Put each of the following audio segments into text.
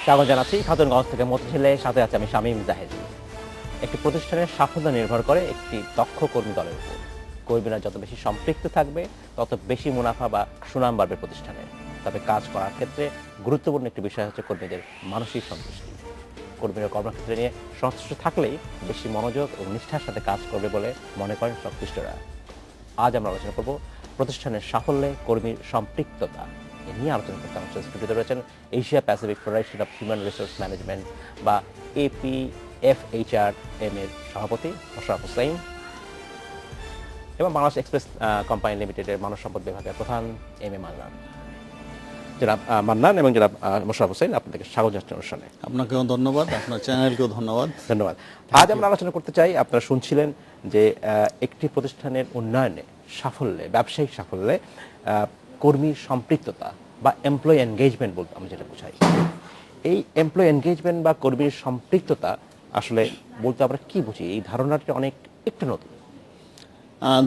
স্বাগত জানাচ্ছি খাতুনগঞ্জ থেকে মতিঝিলে, সাথে আছে আমি শামীম জাহেদ। একটি প্রতিষ্ঠানের সাফল্য নির্ভর করে একটি দক্ষ কর্মী দলের উপর। কর্মীরা যত বেশি সম্পৃক্ত থাকবে তত বেশি মুনাফা বা সুনাম বাড়বে প্রতিষ্ঠানে। তবে কাজ করার ক্ষেত্রে গুরুত্বপূর্ণ একটি বিষয় হচ্ছে কর্মীদের মানসিক সন্তুষ্টি। কর্মীরা কর্মক্ষেত্রে নিয়ে সন্তুষ্ট থাকলেই বেশি মনোযোগ ও নিষ্ঠার সাথে কাজ করবে বলে মনে করেন সংশ্লিষ্টরা। আজ আমরা আলোচনা করব প্রতিষ্ঠানের সাফল্যে কর্মীর সম্পৃক্ততা নিয়ে। আলোচনা করতে আমার স্টুডিওতে রয়েছেন Asia Pacific federation of human resource management বা APFHRM এর সভাপতি মোশাররফ হোসাইন এবং বাংলাদেশ এক্সপ্রেস কোম্পানি লিমিটেডের মানব সম্পদ বিভাগের প্রধান MA মান্নান। জনাব মান্নান এবং জনাব মোশাররফ হোসাইন, আপনাদেরকে স্বাগত জানাচ্ছি অনুষ্ঠানে। আপনাকেও ধন্যবাদ, আপনার চ্যানেলকেও ধন্যবাদ। ধন্যবাদ। আজ আমরা আলোচনা করতে চাই, আপনারা শুনছিলেন যে একটি প্রতিষ্ঠানের উন্নয়নে, সাফল্যে, ব্যবসায়িক সাফল্যে কর্মীর সম্পৃক্ততা বা এমপ্লয়ি এনগেজমেন্ট বলতে আমরা যেটা বোঝাই, এই এমপ্লয়ি এনগেজমেন্ট বা কর্মীর সম্পৃক্ততা আসলে বলতে আমরা কি বুঝি? এই ধারণাটা অনেক একটু নতুন।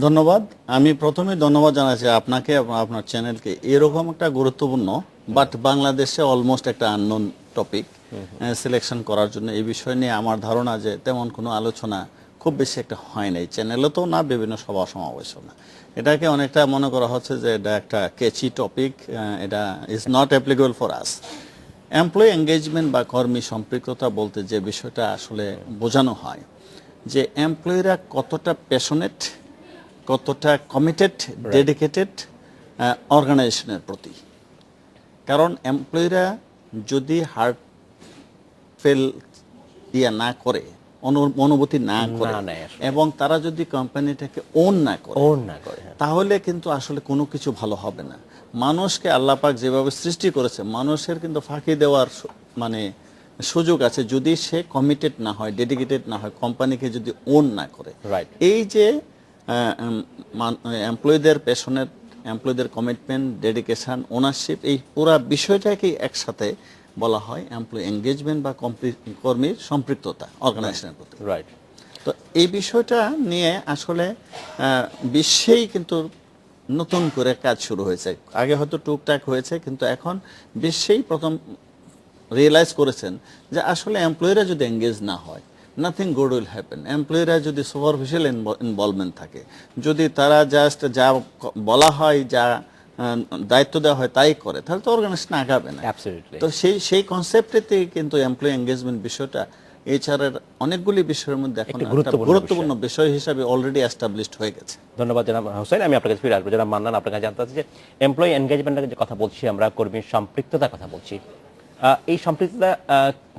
ধন্যবাদ। আমি প্রথমে ধন্যবাদ জানাচ্ছি আপনাকে এবং আপনার চ্যানেলকে। এরকম একটা গুরুত্বপূর্ণ বাট বাংলাদেশে অলমোস্ট একটা আননোন টপিক সিলেকশন করার জন্য এই বিষয় নিয়ে আমার ধারণা যে তেমন কোনো আলোচনা খুব বেশি একটা হয় নাই, চ্যানেলে তো না, বিভিন্ন সভা সমাবেশও না। এটাকে অনেকটা মনে করা হচ্ছে যে এটা একটা কেচি টপিক, এটা is not applicable for us. Employee engagement বা কর্মী সম্পৃক্ততা বলতে যে বিষয়টা আসলে বোঝানো হয় যে এমপ্লয়িরা কতটা প্যাশনেট, কতটা কমিটেড, ডেডিকেটেড অর্গানাইজেশনের প্রতি। কারণ এমপ্লয়িরা যদি হার্ট ফেল দিয়ে না করে, অনুভূতি না করে এবং তারা যদি কোম্পানিটাকে ওন না করে তাহলে কিন্তু আসলে কোনো কিছু ভালো হবে না। মানুষকে আল্লাহ পাক যেভাবে সৃষ্টি করেছে, মানুষের কিন্তু ফাঁকি দেওয়ার মানে সুযোগ আছে যদি সে কমিটেড না হয়, ডেডিকেটেড না হয়, কোম্পানিকে যদি ওন না করে। এই যে এমপ্লয়ীদের প্যাশনের, এমপ্লয়ীদের কমিটমেন্ট, ডেডিকেশন, ওনারশিপ, এই পুরো বিষয়টাকেই একসাথে বলা হয় এমপ্লয়ি এঙ্গেজমেন্ট বা কর্মীর সম্পৃক্ততা অর্গানাইজেশনের প্রতি। তো এই বিষয়টা নিয়ে আসলে বিশ্বেই কিন্তু নতুন করে কাজ শুরু হয়েছে। আগে হয়তো টুকটাক হয়েছে, কিন্তু এখন বিশ্বেই প্রথম রিয়েলাইজ করেছেন যে আসলে এমপ্লয়িরা যদি এঙ্গেজ না হয়, নাথিং গুড উইল হ্যাপেন। এমপ্লয়িরা যদি সুপারফিশিয়াল ইনভলভমেন্ট থাকে, যদি তারা জাস্ট যা বলা হয়, যা দায়িত্ব দেওয়া হয় তাই করে, তাহলে তো অর্গানাইজেশন আগাবে না। তো সেই কনসেপ্টেতে কিন্তু এমপ্লয়ি এঙ্গেজমেন্ট বিষয়টা এইচআর এর অনেকগুলি বিষয়ের মধ্যে এখন একটা গুরুত্বপূর্ণ বিষয় হিসাবে অলরেডি এস্টাবলিশড হয়ে গেছে। ধন্যবাদ জনাব হোসেন। আমি আপনার কাছে ফিরে আসবো। জনাব মান্নান, আপনার কাছে জানতে চাচ্ছি যে এমপ্লয়ি এনগেজমেন্টের যে কথা বলছি আমরা, কর্মীর সম্পৃক্ততার কথা বলছি, এই সম্পৃক্ততা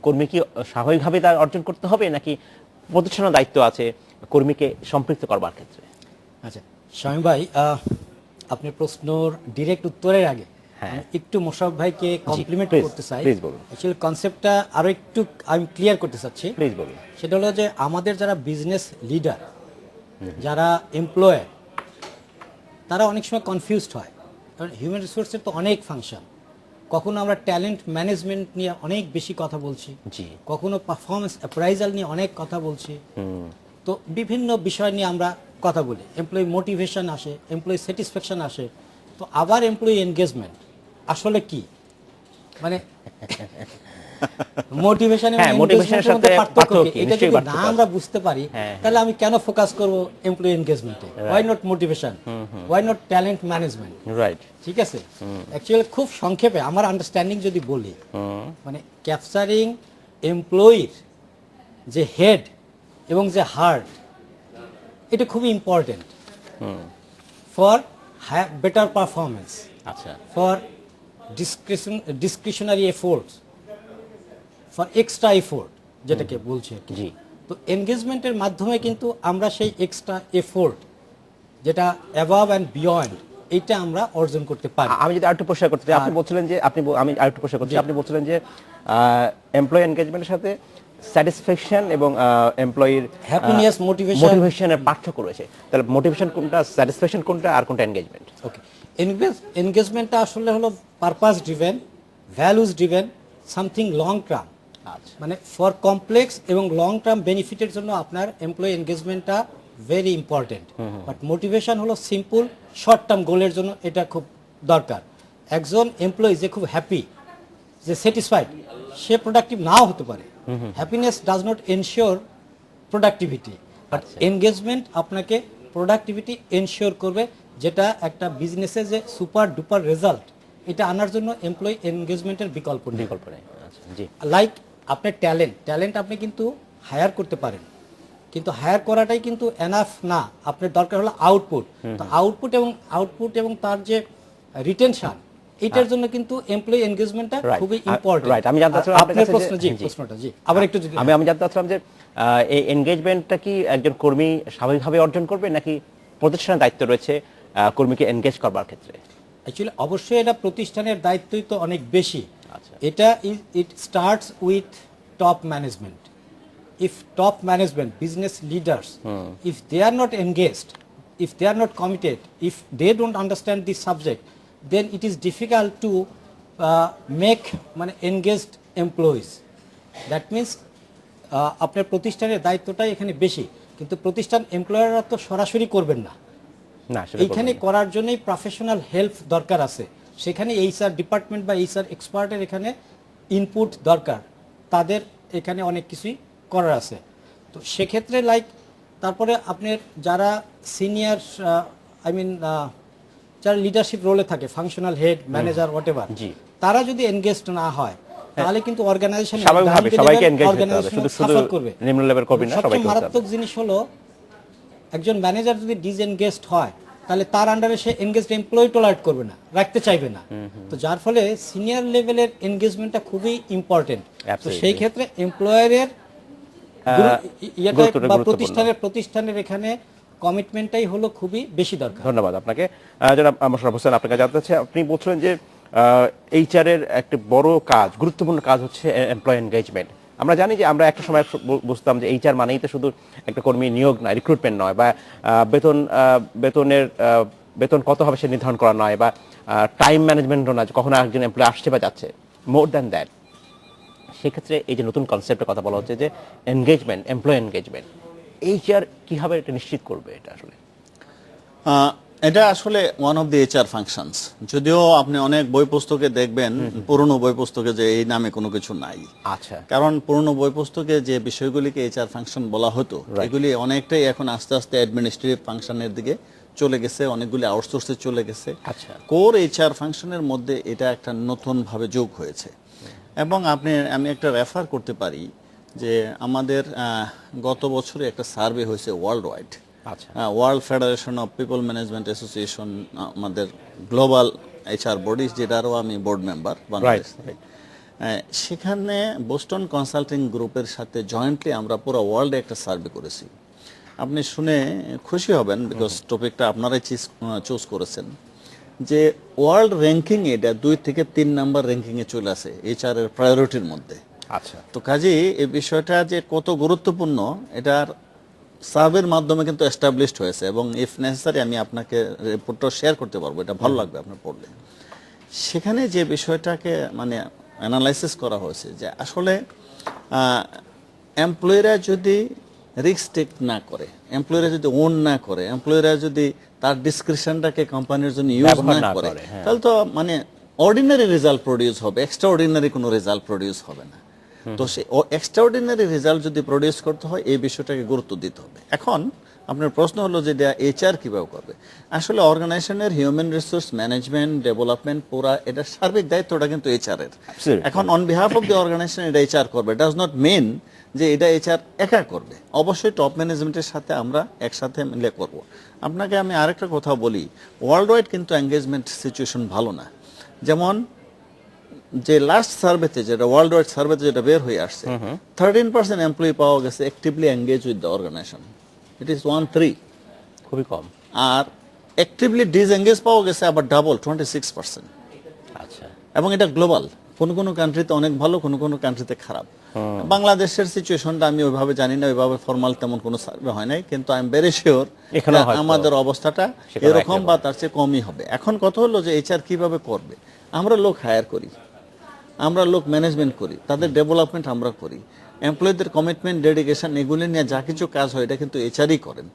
কর্মী কি স্বাভাবিকভাবে তার অর্জন করতে হবে, নাকি প্রতিষ্ঠানের দায়িত্ব আছে কর্মীকে সম্পৃক্ত করবার ক্ষেত্রে? আচ্ছা শামীম ভাই, আপনি প্রশ্নর ডিরেক্ট উত্তরের আগে একটু মোশাররফ ভাইকে কমপ্লিমেন্ট করতে চাই। অ্যাকচুয়ালি কনসেপ্টটা আরো একটু আমি ক্লিয়ার করতে চাচ্ছি। প্লিজ বলুন। সেটা হলো যে আমাদের যারা বিজনেস লিডার, যারা এমপ্লয়ার, তারা অনেক সময় কনফিউজড হয়। কারণ হিউম্যান রিসোর্সের তো অনেক ফাংশন। কখনো আমরা ট্যালেন্ট ম্যানেজমেন্ট নিয়ে অনেক বেশি কথা বলছি, কখনো পারফরমেন্স অ্যাপ্রাইজাল নিয়ে অনেক কথা বলছি। তো বিভিন্ন বিষয় নিয়ে আমরা কথা বলি। এমপ্লয়ি মোটিভেশন আসে, এমপ্লয়ি স্যাটিসফ্যাকশন আসে। তো আবার এমপ্লয়ি এনগেজমেন্ট আসলে কি, মানে মোটিভেশন এবং এনগেজমেন্টের মধ্যে পার্থক্য কি, এটা যদি না আমরা বুঝতে পারি তাহলে আমি কেন ফোকাস করব এমপ্লয়ি এনগেজমেন্টে? Why not motivation, why not talent management? ঠিক আছে। অ্যাকচুয়ালি খুব সংক্ষেপে আমার আন্ডারস্ট্যান্ডিং যদি বলি, মানে ক্যাপচারিং এমপ্লয়ির যে হেড এবং যে হার্ট, এটা খুবই important for better performance, for discretionary efforts, for extra effort যেটাকে বলছে। তো এনগেজমেন্টের মাধ্যমে কিন্তু আমরা সেই এক্সট্রা এফোর্ট, যেটা অ্যাবাভ অ্যান্ড বিয়ন্ড, এইটা আমরা অর্জন করতে পারি। আমি যদি আরেকটু প্রশ্ন করতে চাই, আপনি বলছিলেন যে আমি আরেকটু প্রশ্ন করছি, আপনি বলছিলেন যে এমপ্লয়ি এনগেজমেন্টের সাথে স্যাটিসফ্যাকশন এবং এমপ্লয়ির হ্যাপিনেস, মোটিভেশনের পার্থক্য রয়েছে। তাহলে মোটিভেশন কোনটা, স্যাটিসফ্যাকশন কোনটা, আর কোনটা এনগেজমেন্ট? ওকে, এনগেজমেন্টটা আসলে হলো purpose driven, values driven, something long term. মানে ফর কমপ্লেক্স এবং লং টার্ম বেনিফিটের জন্য আপনার এমপ্লয়ি এনগেজমেন্টটা ভেরি ইম্পর্টেন্ট। বাট মোটিভেশন হলো সিম্পল শর্ট টার্ম গোলের জন্য এটা খুব দরকার। একজন এমপ্লয়ি যে খুব হ্যাপি, যে স্যাটিসফাইড, সে প্রোডাক্টিভ নাও হতে পারে। Happiness does not ensure productivity, but engagement আপনাকে প্রোডাক্টিভিটি এনশিওর করবে, যেটা একটা বিজনেসে যে সুপার ডুপার রেজাল্ট, এটা আনার জন্য এমপ্লয়ি এনগেজমেন্টের বিকল্প নেই। বিকল্প নেই। আচ্ছা, জি। লাইক আপনার ট্যালেন্ট আপনি কিন্তু হায়ার করতে পারেন, কিন্তু হায়ার করাটাই কিন্তু এনাফ না, আপনার দরকার হলো আউটপুট। তো আউটপুট এবং তার যে রিটেনশন, এটার জন্য কিন্তু এমপ্লয়ি এনগেজমেন্টটা Right. খুবই ইম্পর্টেন্ট। Right. আমি জানতে চাচ্ছিলাম আপনার আপনার কাছে প্রশ্ন, যে- জি জি। প্রশ্নটা, জি আবার একটু যদি আমি জানতে চাচ্ছিলাম যে এই এনগেজমেন্টটা কি একজন কর্মী স্বাভাবিকভাবে অর্জন করবে, নাকি প্রতিষ্ঠানের দায়িত্ব রয়েছে কর্মীকে এনগেজ করবার ক্ষেত্রে? অ্যাকচুয়ালি অবশ্যই এটা প্রতিষ্ঠানের দায়িত্বই তো অনেক বেশি। আচ্ছা। এটা it starts with top management. If top management, business leaders, if they are not engaged, if they are not committed, if they don't understand this subject, then it is difficult to make engaged employees. That means আপনার প্রতিষ্ঠানের দায়িত্বটাই এখানে বেশি, কিন্তু প্রতিষ্ঠান এমপ্লয়াররা তো সরাসরি করবেন না। না, সেটা এইখানে করবেন না। করার জন্যই প্রফেশনাল হেল্প দরকার আছে। সেখানে এইচআর ডিপার্টমেন্ট বা এইচআর এক্সপার্টের এখানে ইনপুট দরকার, তাদের এখানে অনেক কিছুই করার আছে। তো সেক্ষেত্রে তারপরে আপনার যারা সিনিয়র যারা লিডারশিপ রোলে থাকে, ফাংশনাল হেড, ম্যানেজার, হোয়াটএভার, জি। তারা যদি এনগেজড না হয়, তাহলে কিন্তু অর্গানাইজেশন স্বাভাবিকভাবে সবাইকে engage হতে হবে, শুধু সাফার করবে। নিম্ন লেভেল কর্মী না, সবচেয়ে সবাইকে হতে হবে। মারাত্মক জিনিস হলো একজন ম্যানেজার যদি ডিসএনগেজড হয়, তাহলে তার আন্ডারে সে এনগেজড এমপ্লয়ি টলারেট করবে না, রাখতে চাইবে না। তো যার ফলে সিনিয়র লেভেলের এনগেজমেন্টটা খুবই ইম্পর্টেন্ট। তো Absolutely. সেই ক্ষেত্রে এমপ্লয়ারের গুরুত্বটা প্রতিষ্ঠানের এখানে কমিটমেন্টটাই হলো খুবই বেশি দরকার। ধন্যবাদ আপনাকে। জনাব মোশাররফ হোসেন, আপনাকে জানতে চাচ্ছি, আপনি বলছিলেন যে এইচআর এর একটা বড় কাজ, গুরুত্বপূর্ণ কাজ হচ্ছে এমপ্লয় এনগেজমেন্ট। আমরা জানি যে আমরা একটা সময় বুঝতাম যে এইচআর মানেই তো শুধু একটা কর্মী নিয়োগ নয়, রিক্রুটমেন্ট নয়, বা বেতন কত হবে সে নির্ধারণ করা নয়, বা টাইম ম্যানেজমেন্টও নয়, কখনো একজন এমপ্লয় আসছে বা যাচ্ছে। মোর দ্যান দ্যাট, সেক্ষেত্রে এই যে নতুন কনসেপ্টের কথা বলা হচ্ছে যে এনগেজমেন্ট, এমপ্লয় এনগেজমেন্ট, এইচআর কিভাবে এটা নিশ্চিত করবে? এটা আসলে এটা আসলে one of the HR functions. যদিও আপনি অনেক বই পুস্তকে দেখবেন, পুরনো বই পুস্তকে যে এই নামে কোনো কিছু নাই। আচ্ছা, কারণ পুরনো বই পুস্তকে যে বিষয়গুলিকে এইচআর ফাংশন বলা হতো, এগুলি অনেকটাই এখন আস্তে আস্তে অ্যাডমিনিস্ট্রেটিভ ফাংশনের দিকে চলে গেছে, অনেকগুলি আউটসোর্সে চলে গেছে। আচ্ছা। কোর এইচআর ফাংশনের মধ্যে এটা একটা নতুনভাবে যোগ হয়েছে। এবং আমি একটা রেফার করতে পারি যে আমাদের গত বছরে একটা সার্ভে হয়েছে ওয়ার্ল্ড ওয়াইড। আচ্ছা। World federation of people management association, আমাদের গ্লোবাল এইচআর বডিজ, যেটারও আমি বোর্ড মেম্বার বাংলাদেশ। সেখানে বোস্টন কনসাল্টিং গ্রুপের সাথে জয়েন্টলি আমরা পুরো ওয়ার্ল্ডে একটা সার্ভে করেছি। আপনি শুনে খুশি হবেন, বিকজ টপিকটা আপনারাই চুজ করেছেন, যে ওয়ার্ল্ড র্যাঙ্কিং এটা 2 থেকে 3 নাম্বার র্যাঙ্কিংয়ে চলে আসে এইচআর এর প্রায়োরিটির মধ্যে। আচ্ছা। তো কাজেই এই বিষয়টা যে কত গুরুত্বপূর্ণ, এটার সার্ভের মাধ্যমে কিন্তু এস্টাবলিশড হয়েছে। এবং ইফ নেসেসারি আমি আপনাকে রিপোর্টটা শেয়ার করতে পারবো, এটা ভালো লাগবে আপনার পড়লে। সেখানে যে বিষয়টাকে অ্যানালাইসিস করা হয়েছে যে আসলে এমপ্লয়িরা যদি রিস্ক টেক না করে, এমপ্লয়িরা যদি ওন না করে, এমপ্লয়িরা যদি তার ডিসক্রিপশনটাকে কোম্পানির জন্য ইউজ ব্যবহার না না করে, করে, হ্যাঁ। তাহলে তো অর্ডিনারি রেজাল্ট প্রডিউস হবে, এক্সট্রা অর্ডিনারি কোনো রেজাল্ট প্রডিউস হবে না। তো সেই এক্সট্রা অর্ডিনারি রেজাল্ট যদি প্রডিউস করতে হয়, এই বিষয়টাকে গুরুত্ব দিতে হবে। এখন আপনার প্রশ্ন হলো যে এইচআর কিভাবে করবে? আসলে অর্গানাইজেশনের হিউম্যান রিসোর্স ম্যানেজমেন্ট, ডেভেলপমেন্ট, পুরা এটার সার্বিক দায়িত্বটা কিন্তু এইচআর এর। Absolutely. এখন on behalf of the organisation এটা এইচআর করবে, ডাজ নট মিন যে এটা এইচআর একা করবে। অবশ্যই টপ ম্যানেজমেন্টের সাথে আমরা একসাথে মিলে করব। আপনাকে আমি আরেকটা কথা বলি, ওয়ার্ল্ড ওয়াইড কিন্তু এঙ্গেজমেন্ট সিচুয়েশন ভালো না। যেমন যে লাস্ট সার্ভেতে, যেটা ওয়ার্ল্ড ওয়াইড সার্ভেতে যেটা বের হয়ে আসছে, 13% এমপ্লয়ি পাওয়া গেছে actively engage with the organisation, it is 1-3। খুবই কম। আর অ্যাক্টিভলি ডিসএঙ্গেজ পাওয়া গেছে আবার ডাবল, 26%। আচ্ছা। এবং এটা গ্লোবাল, কোন কোন কান্ট্রিতে অনেক ভালো, কোন কোন কান্ট্রিতে খারাপ। বাংলাদেশের সিচুয়েশনটা আমি ওইভাবে জানি না, ওইভাবে ফর্মাল তেমন কোনো সার্ভে হয় নাই, কিন্তু আই এম ভেরি শিওর এখানেও হয়তো আমাদের অবস্থাটা সেখানেও এরকম একই বা তার চেয়ে কমই হবে। এখন কথা হলো যে এইচআর কিভাবে করবে? আমরা লোক হায়ার করি, আমরা লোক ম্যানেজমেন্ট করি, তাদের ডেভেলপমেন্ট আমরা করি, এমপ্লয়ীদের কমিটমেন্ট, ডেডিকেশন, এগুলি নিয়ে যা কিছু কাজ হয় এটা কিন্তু এইচআরই করেন।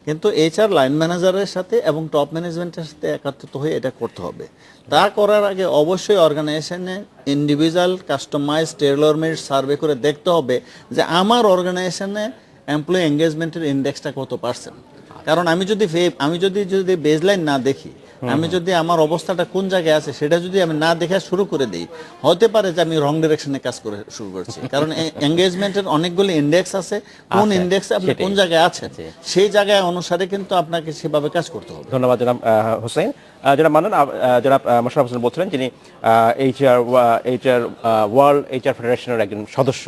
কিন্তু এইচআর লাইন ম্যানেজারের সাথে এবং টপ ম্যানেজমেন্টের সাথে একাত্রিত হয়ে এটা করতে হবে। তা করার আগে অবশ্যই অর্গানাইজেশনে individual customise tailor made survey করে দেখতে হবে যে আমার অর্গানাইজেশনে এমপ্লয়ি এঙ্গেজমেন্টের ইন্ডেক্সটা কত %। কারণ আমি যদি বেজলাইন না দেখি, আমি যদি আমার অবস্থাটা কোন জায়গায় আছে সেটা যদি আমি না দেখা শুরু করে দিই, হতে পারে যে আমি রং ডিরেকশনে কাজ করে শুরু করছি। কারণ এঙ্গেজমেন্টের অনেকগুলো ইন্ডেক্স আছে, কোন ইন্ডেক্সে আপনি কোন জায়গায় আছেন সেই জায়গায় অনুসারে কিন্তু আপনাকে সেভাবে কাজ করতে হবে। ধন্যবাদ জনাব হোসেন। জনাব মান্নান, জনাব মোশাররফ হোসেন বলছিলেন যিনি এইচআর ওয়ার্ল্ড এইচআর ফেডারেশনের একজন সদস্য,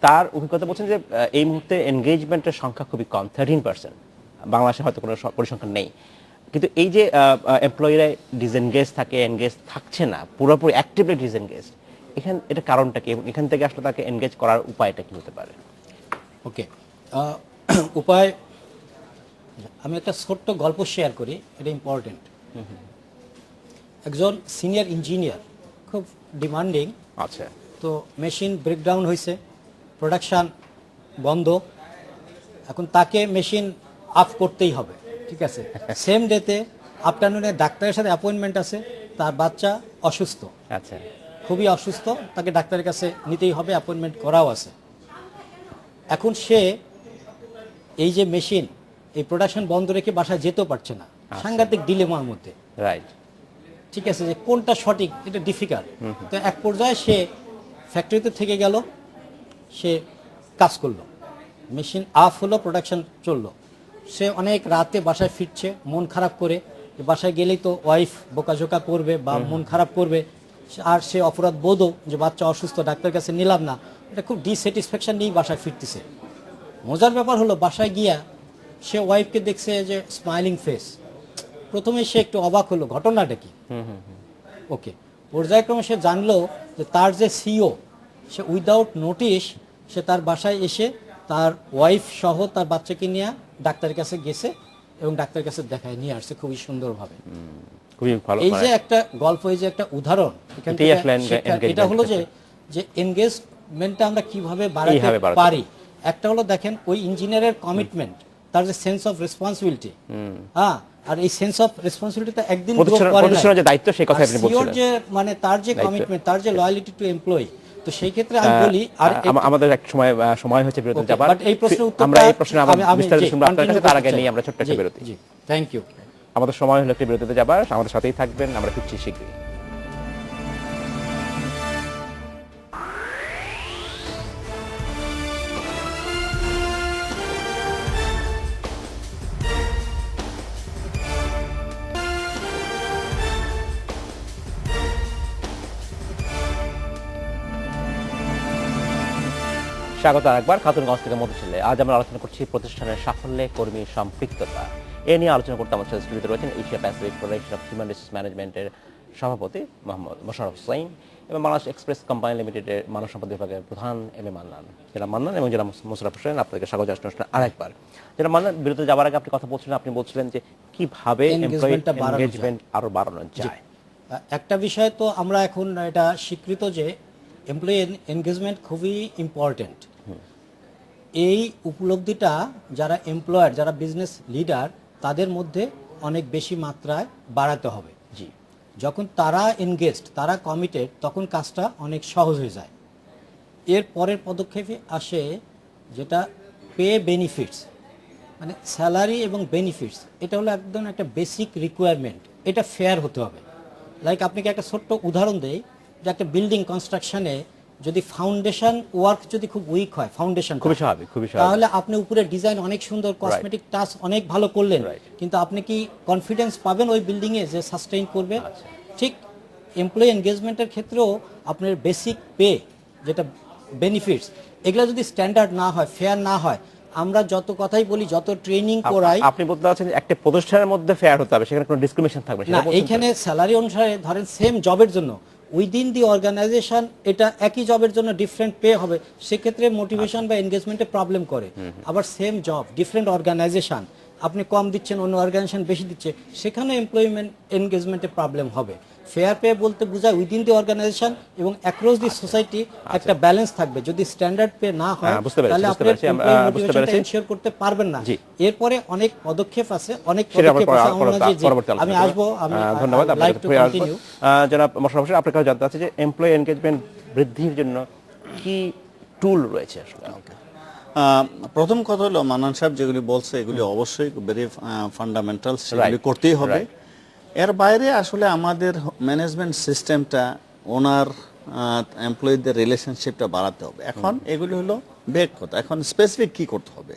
তার অভিজ্ঞতা বলছেন যে এই মুহূর্তে এনগেজমেন্টের সংখ্যা খুবই কম, 13%। বাংলাদেশে হয়তো কোনো পরিসংখ্যান নেই, কিন্তু এই যে এমপ্লয়িরা ডিসএনগেজ থাকে, এনগেজ থাকছে না, পুরোপুরি অ্যাক্টিভলি ডিসএনগেজ, এটা কারণটা কি এবং এখান থেকে আসলে তাকে এনগেজ করার উপায়টা কি হতে পারে? ওকে, উপায় আমি একটা ছোট্ট গল্প শেয়ার করি, এটা ইম্পর্টেন্ট। একজন সিনিয়র ইঞ্জিনিয়ার, খুব ডিমান্ডিং। আচ্ছা, তো মেশিন ব্রেকডাউন হয়েছে, প্রোডাকশান বন্ধ, এখন তাকে মেশিন অফ করতেই হবে, ঠিক আছে। সেম ডেতে আফটারনুনে ডাক্তারের সাথে অ্যাপয়েন্টমেন্ট আছে, তার বাচ্চা অসুস্থ, আচ্ছা, খুবই অসুস্থ, তাকে ডাক্তারের কাছে নিতেই হবে, অ্যাপয়েন্টমেন্ট করাও আছে। এখন সে এই যে মেশিন, এই প্রোডাকশন বন্ধ রেখে বাসায় যেতেও পারছে না, সাংঘাতিক ডিলেমার মধ্যে, রাইট, ঠিক আছে, যে কোনটা সঠিক এটা ডিফিকাল্ট। তো এক পর্যায়ে সে ফ্যাক্টরিতে থেকে গেল, সে কাজ করলো, মেশিন অফ হলো, প্রোডাকশন চললো, সে অনেক রাতে বাসায় ফিরছে মন খারাপ করে, যে বাসায় গেলেই তো ওয়াইফ বোকাঝোকা করবে বা মন খারাপ করবে, আর সে অপরাধ বোধও যে বাচ্চা অসুস্থ, ডাক্তারের কাছে নিলাম না, এটা খুব ডিস্যাটিসফ্যাকশন নিয়েই বাসায় ফিরতেছে। মজার ব্যাপার হলো বাসায় গিয়া সে ওয়াইফকে দেখছে যে স্মাইলিং ফেস, প্রথমে সে একটু অবাক হলো, ঘটনাটা কি। ওকে, পর্যায়ক্রমে সে জানলো যে তার যে সিও, সে উইদাউট নোটিশ সে তার বাসায় এসে তার ওয়াইফ সহ তার বাচ্চাকে নিয়ে ডাক্তারের কাছে গেছে এবং ডাক্তারের কাছে দেখায় নিয়ে আসছে খুবই সুন্দরভাবে। খুবই ভালো। এই যে একটা গল্প, এই যে একটা উদাহরণ, এখান থেকে এটা হলো যে এনগেজমেন্টটা আমরা কিভাবে বাড়াতে পারি। একটা হলো দেখেন, ওই ইঞ্জিনিয়ারের কমিটমেন্ট, তার যে সেন্স অফ রেসপন্সিবিলিটি, হ্যাঁ, আর এই সেন্স অফ রেসপন্সিবিলিটিটা একদিন প্রতিষ্ঠানের যে দায়িত্ব সেই কথা আপনি বলছিলেন, যে মানে তার যে কমিটমেন্ট, তার যে লয়ালিটি টু এমপ্লয়ি। তো সেই ক্ষেত্রে আমি বলি, আর আমাদের এক সময় হচ্ছে বিরতি যাবার, বাট এই প্রশ্নের উত্তর আমরা এই প্রশ্নে আবার বিস্তারিত শুনবো আপনার কাছে, তার আগে নিয়ে আমরা ছোট্ট একটা বিরতি। জি, থ্যাংক ইউ। আমাদের সময় হলো একটা বিরতিতে যাবার, আমাদের সাথেই থাকবেন, আমরা ফিরছি শীঘ্রই। স্বাগত আরেকবার খাতুনগঞ্জ থেকে মধু ছেলে। আজ আমরা আলোচনা করছি প্রতিষ্ঠানের সাফল্যে কর্মী সম্পৃক্ততা। এ নিয়ে আলোচনা করতে আমার সাথে স্টুডিওতে রয়েছেন Asia Pacific federation of human resource ম্যানেজমেন্টের সভাপতি মোহাম্মদ মোশাররফ হোসেন এবং বাংলাদেশ এক্সপ্রেস কোম্পানি লিমিটেডের মানব সম্পদ বিভাগের প্রধান এম.এ. মান্নান। জনাব মান্নান এবং জনাব মোশাররফ হোসেন, আপনাকে স্বাগত জানাচ্ছি অনুষ্ঠানে আরেকবার। জনাব মান্নান, বিরতি যাওয়ার আগে আপনি কথা বলছিলেন, আপনি বলছিলেন যে কিভাবে এনগেজমেন্ট আরো বাড়ানো যায়। একটা বিষয় তো আমরা এখন এটা স্বীকৃত যে এমপ্লয়ি এনগেজমেন্ট খুবই ইম্পর্টেন্ট। এই উপলব্ধিটা যারা এমপ্লয়ার, যারা বিজনেস লিডার, তাদের মধ্যে অনেক বেশি মাত্রায় বাড়াতে হবে। জি, যখন তারা এনগেজড, তারা কমিটেড, তখন কাজটা অনেক সহজ হয়ে যায়। এর পরের পদক্ষেপে আসে যেটা পে বেনিফিটস, মানে স্যালারি এবং বেনিফিটস, এটা হলো একদম একটা বেসিক রিকোয়ারমেন্ট, এটা ফেয়ার হতে হবে। লাইক আপনাকে একটা ছোট্ট উদাহরণ দেই, যে একটা বিল্ডিং কনস্ট্রাকশনে যদি ফাউন্ডেশন ওয়ার্ক যদি খুব উইক হয়, ফাউন্ডেশন খুবই স্বাভাবিক, তাহলে আপনি উপরে ডিজাইন অনেক সুন্দর, কসমেটিক টাচ অনেক ভালো করলেন, কিন্তু আপনি কি কনফিডেন্স পাবেন ওই বিল্ডিং এ যে সাস্টেইন করবে? ঠিক এমপ্লয়ি এনগেজমেন্টের ক্ষেত্রেও আপনার বেসিক পে, যেটা বেনিফিটস, এগুলো যদি স্ট্যান্ডার্ড না হয়, ফেয়ার না হয়, আমরা যত কথাই বলি, যত ট্রেনিং করাই, আপনি বলতে চাচ্ছেন একটা প্রতিষ্ঠানের মধ্যে ফেয়ার হতে হবে, সেখানে কোনো ডিসক্রিমিনেশন থাকবে না। এইখানে স্যালারি অনুসারে ধরেন সেম জবের জন্য উইদিন দি অর্গানাইজেশন এটা একই জবের জন্য ডিফারেন্ট পে হবে, সেক্ষেত্রে মোটিভেশন বা এনগেজমেন্টে প্রবলেম করে। আবার সেম জব ডিফারেন্ট অর্গানাইজেশন, আপনি কম দিচ্ছেন, অন্য অর্গানাইজেশন বেশি দিচ্ছে, সেখানে এমপ্লয়মেন্ট এনগেজমেন্টে প্রবলেম হবে। ফেয়ার পে বলতে বোঝায় উইদিন দি অর্গানাইজেশন এবং অ্যাক্রস দি সোসাইটি একটা ব্যালেন্স থাকবে। যদি স্ট্যান্ডার্ড পে না হয় বুঝতে পেরেছি, তাহলে বুঝতে আপনি পেরেছি, বুঝতে পেরেছি। এনশিওর করতে পারবেন না। জি। এরপরে অনেক পদক্ষেপ আছে, অনেক সেটা আমরা পদক্ষেপ আছে। আমার মনে হয় যে পরবর্তী আলোচনা আমি করব। আসবো, আমি ধন্যবাদ, লাইক আপনাকে টু ফিরে আসবো। কন্টিনিউ। জনাব মোশাররফ হোসেন, আপনার কাছে জানতে চাচ্ছি যে এমপ্লয়ি এনগেজমেন্ট বৃদ্ধির জন্য কি টুল রয়েছে আসলে? প্রথম কথা হলো মান্নান সাহেব যেগুলি বলছে এগুলি অবশ্যই ভেরি ফান্ডামেন্টাল, সেগুলি Right, করতেই হবে। right. এর বাইরে আসলে আমাদের ম্যানেজমেন্ট সিস্টেমটা ওনার এমপ্লয়ীদের রিলেশনশিপটা বাড়াতে হবে। এখন এগুলি হলো বেগ কথা, এখন স্পেসিফিক কি করতে হবে।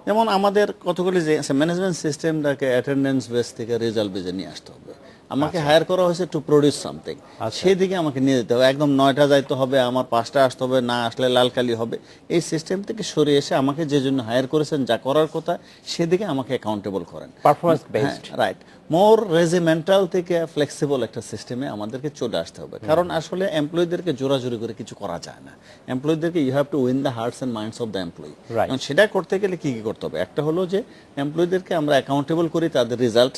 যেমন আমাদের কতগুলি যে ম্যানেজমেন্ট সিস্টেমটাকে অ্যাটেন্ডেন্স বেস থেকে রেজাল্ট বেজে নিয়ে আসতে হবে। আমাকে হায়ার করা হয়েছে টু প্রডিউস সামথিং, সেই দিকে আমাকে নিয়ে যেতে হবে। একদম 9টা যাইতে হবে, আমার 5টা আসতে হবে, না আসলে লালকালি হবে। এই সিস্টেম থেকে সরে এসে আমাকে যে জন্য হায়ার করেছেন, যা করার কথা সেদিকে আমাকে অ্যাকাউন্টেবল করেন। পারফরম্যান্স বেসড, রাইট, মোর রেজিমেন্টাল থেকে ফ্লেক্সিবল একটা সিস্টেমে আমাদেরকে চলে আসতে হবে। কারণ আসলে এমপ্লয়ীদেরকে জোরাজোরি করে কিছু করা যায় না। এমপ্লয়ীদেরকে you have to win the hearts and minds of the employee. Right. এবং সেটা করতে গেলে কি কি করতে হবে? একটা হলো যে এমপ্লয়ীদেরকে আমরা অ্যাকাউন্টেবল করি তাদের রেজাল্ট,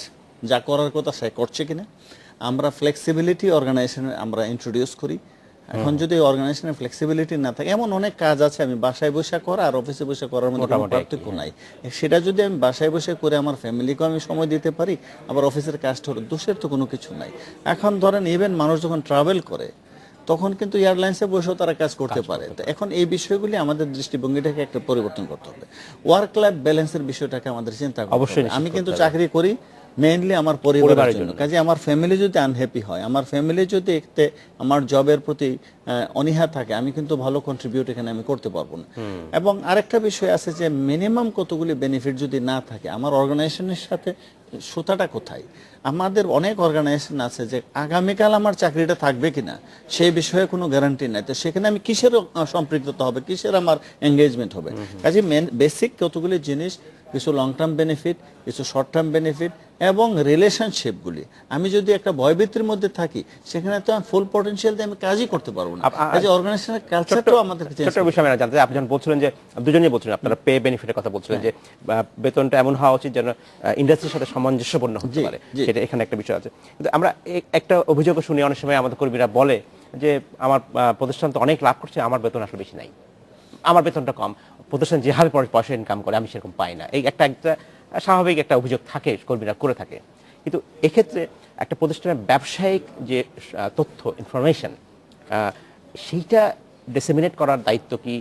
যা করার কথা সে করছে কিনা। আমরা ফ্লেক্সিবিলিটি অর্গানাইজেশনে আমরা ইন্ট্রোডিউস করি। এখন যদি অর্গানাইজেশনের ফ্লেক্সিবিলিটি না থাকে, এমন অনেক কাজ আছে আমি বাসায় বসে করা আর অফিসে বসে করার মধ্যে কোনো মোটামুটি পার্থক্য নাই। সেটা যদি আমি বাসায় বসে করে আমার ফ্যামিলিকেও আমি সময় দিতে পারি, আবার অফিসের কাজটা হলো, দোষের তো কোনো কিছু নাই। এখন ধরেন ইভেন মানুষ যখন ট্রাভেল করে তখন কিন্তু এয়ারলাইন্সে বসেও তারা কাজ করতে পারে। তো এখন এই বিষয়গুলি আমাদের দৃষ্টিভঙ্গিটাকে একটা পরিবর্তন করতে হবে। ওয়ার্ক লাইফ ব্যালেন্সের বিষয়টাকে আমাদের চিন্তা করতে অবশ্যই হবে। নিশ্চিত আমি কিন্তু করতে হবে। চাকরি করি মেইনলি আমার পরিবারের জন্য। কাজে আমার ফ্যামিলি যদি আনহ্যাপি হয়, আমার ফ্যামিলি যদি একটু আমার জবের প্রতি অনীহা থাকে, আমি কিন্তু ভালো কন্ট্রিবিউট এখানে আমি করতে পারবো না। এবং আরেকটা বিষয় আছে যে মিনিমাম কতগুলি বেনিফিট যদি না থাকে, আমার অর্গানাইজেশনের সাথে সুতাটা কোথায়? আমাদের অনেক অর্গানাইজেশন আছে যে আগামীকাল আমার চাকরিটা থাকবে কিনা সেই বিষয়ে কোনো গ্যারান্টি নাই। তো সেখানে আমি কিসের সম্পৃক্ততা হবে, কিসের আমার এঙ্গেজমেন্ট হবে? কাজে বেসিক কতগুলি জিনিস, কিছু লং টার্ম বেনিফিট, কিছু শর্ট টার্ম বেনিফিট এবং রিলেশনশিপগুলি। আমি যদি একটা ভয়ভীতির মধ্যে থাকি, সেখানে তো আমি ফুল পটেনশিয়াল দিয়ে আমি কাজই করতে পারবো না। কাজে অর্গানাইজেশনের কালচারটাও আমাদেরকে চেঞ্জ ছোট্ট বিষয় আমি জানতে চাই। আপনি যখন বলছিলেন যে দুজনেই বলছিলেন আপনারা পে বেনিফিটের কথা বলছিলেন যে বেতনটা এমন হওয়া উচিত যেন ইন্ডাস্ট্রির সাথে সামঞ্জস্যপূর্ণ হতে পারে, সেটা এখানে একটা বিষয় আছে। কিন্তু আমরা একটা অভিযোগ শুনি অনেক সময় আমাদের কর্মীরা বলে যে আমার প্রতিষ্ঠান তো অনেক লাভ করছে, আমার বেতন আসলে বেশি নাই, আমার বেতনটা কম, প্রতিষ্ঠান যে হারে পয়সা ইনকাম করে আমি সেরকম পাই না। এই একটা স্বাভাবিক একটা অভিযোগ থাকে, কর্মীরা করে থাকে। কিন্তু এক্ষেত্রে একটা প্রতিষ্ঠানের ব্যবসায়িক যে তথ্য ইনফরমেশন, সেইটা ডিসেমিনেট করার দায়িত্ব কি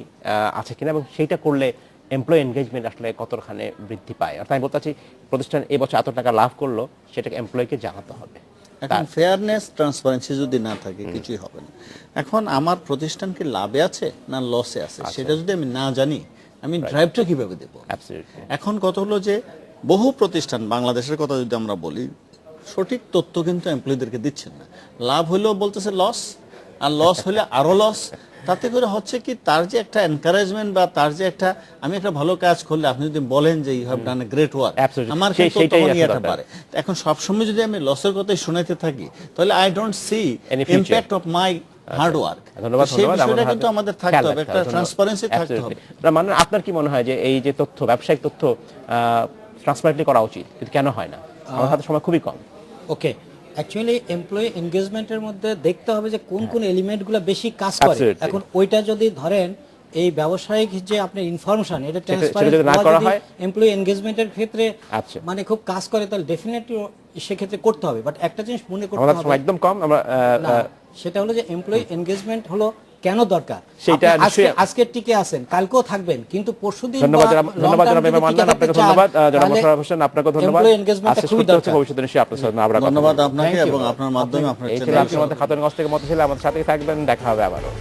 আছে কিনা, এবং সেইটা করলে এমপ্লয়ি এনগেজমেন্ট আসলে কতখানি বৃদ্ধি পায়? অর্থাৎ আমি বলতে চাচ্ছি প্রতিষ্ঠান এবছর এত টাকা লাভ করলো, সেটাকে এমপ্লয়িকে জানাতে হবে। এখন ফেয়ারনেস ট্রান্সপারেন্সি যদি না থাকে কিছুই হবে না। এখন আমার প্রতিষ্ঠান কি লাভে আছে না লসে আছে, সেটা যদি আমি না জানি, আমি ড্রাইভটা কিভাবে দেবো? Absolutely. এখন কথা হলো যে বহু প্রতিষ্ঠান, বাংলাদেশের কথা যদি আমরা বলি, সঠিক তথ্য কিন্তু এমপ্লয়ীদেরকে দিচ্ছেন না। লাভ হলেও বলতেছে লস, আর লস হলে আরো লস। তাতে করে হচ্ছে কি, তার যে একটা এনকারেজমেন্ট বা তার যে একটা, আমি একটা ভালো কাজ করলে আপনি যদি বলেন যে you have done a great work, Absolutely. আমার কিন্তু সেইটাই তখন আসলে ইয়েটা দরকার। পারে। এখন সবসময় যদি আমি লসের কথাই শোনাতে থাকি, তাহলে I don't see Any future. Impact of my hard work. ধন্যবাদ, সেই ধন্যবাদ। বিষয়টা আমার কিন্তু হাতে আমাদের খেয়াল থাকতে হবে, রাখতে একটা হবে। ট্রান্সপারেন্সি থাকতে হবে। Absolutely. মানে আপনার কি মনে হয় যে এই যে তথ্য, ব্যবসায়িক তথ্য ট্রান্সপারেন্টলি করা উচিত, কিন্তু কেন হয় না? আমার হাতে সময় খুবই কম। ওকে, অ্যাকচুয়ালি এমপ্লয়ি এনগেজমেন্টের মধ্যে দেখতে হবে যে কোন কোন এলিমেন্টগুলো বেশি কাজ করে। Absolutely. এখন ওইটা যদি ধরেন এই ব্যবসায়িক যে আপনার ইনফরমেশন, এটা সেটা ট্রান্সপারেন্ট যদি না করা হয়, এমপ্লয়ি এনগেজমেন্টের ক্ষেত্রে আচ্ছা, মানে খুব কাজ করে, তাহলে ডেফিনেটলি সেক্ষেত্রে করতে হবে। বাট একটা জিনিস মনে করতে আমাদের হবে, সময় একদম কম। আমরা না, সেটা হলো যে এমপ্লয়ি এনগেজমেন্ট হলো কেন দরকার। সেটা আপনি নিশ্চয়ই- আজকে টিকে আছেন, কালকেও থাকবেন, কিন্তু পরশুদিন ধন্যবাদ জনাব ইমাম মান্নান, আপনাকে ধন্যবাদ। জনাব মোশাররফ হোসেন, আপনাকে ধন্যবাদ। এমপ্লয়ি এনগেজমেন্ট আজকে খুবই শুরু হচ্ছে, দরকার। ভবিষ্যতে নিশ্চয়ই আপনার সাথে আমরা কথা ধন্যবাদ বলবো। আপনাকে Thank you. এবং আপনার মাধ্যমে আপনার এই ছিল চ্যানেল আজকে আমাদের খাতুনগঞ্জ থেকে মত ছিল। আমাদের সাথে থাকবেন, দেখা হবে আবারও।